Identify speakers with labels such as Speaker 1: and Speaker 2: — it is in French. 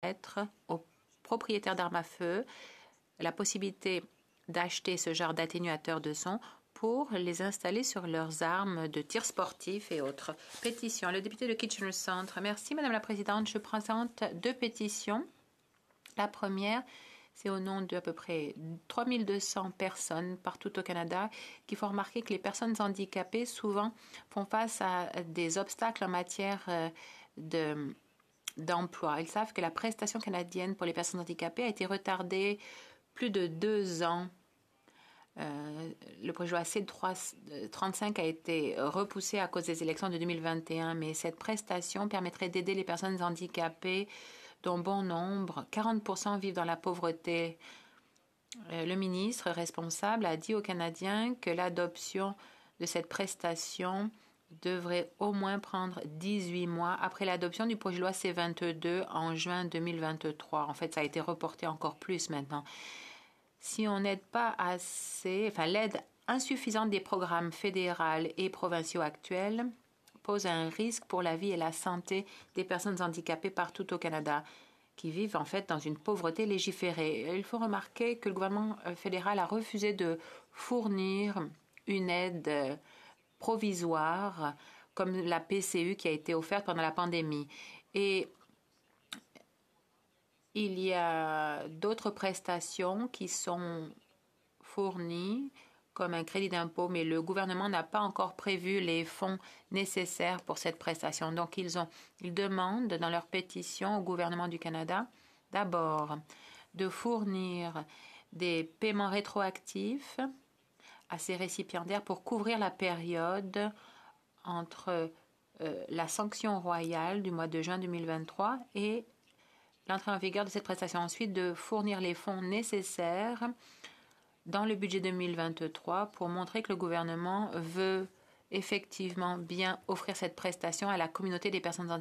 Speaker 1: permettre aux propriétaires d'armes à feu la possibilité d'acheter ce genre d'atténuateurs de son pour les installer sur leurs armes de tir sportif et autres. Pétition. Le député de Kitchener Centre. Merci, Madame la Présidente. Je présente deux pétitions. La première, c'est au nom d'à peu près 3200 personnes partout au Canada qui font remarquer que les personnes handicapées souvent font face à des obstacles en matière d'emploi. Ils savent que la prestation canadienne pour les personnes handicapées a été retardée plus de 2 ans. Le projet de loi C35 a été repoussé à cause des élections de 2021, mais cette prestation permettrait d'aider les personnes handicapées dont bon nombre, 40%, vivent dans la pauvreté. Le ministre responsable a dit aux Canadiens que l'adoption de cette prestation devrait au moins prendre 18 mois après l'adoption du projet de loi C22 en juin 2023. En fait, ça a été reporté encore plus maintenant. Si on n'aide pas assez, l'aide insuffisante des programmes fédéraux et provinciaux actuels pose un risque pour la vie et la santé des personnes handicapées partout au Canada qui vivent en fait dans une pauvreté légiférée. Il faut remarquer que le gouvernement fédéral a refusé de fournir une aide provisoire comme la PCU qui a été offerte pendant la pandémie. Et il y a d'autres prestations qui sont fournies comme un crédit d'impôt, mais le gouvernement n'a pas encore prévu les fonds nécessaires pour cette prestation. Donc, ils demandent dans leur pétition au gouvernement du Canada, d'abord, de fournir des paiements rétroactifs à ces récipiendaires pour couvrir la période entre la sanction royale du mois de juin 2023 et l'entrée en vigueur de cette prestation. Ensuite, de fournir les fonds nécessaires dans le budget 2023 pour montrer que le gouvernement veut effectivement bien offrir cette prestation à la communauté des personnes handicapées.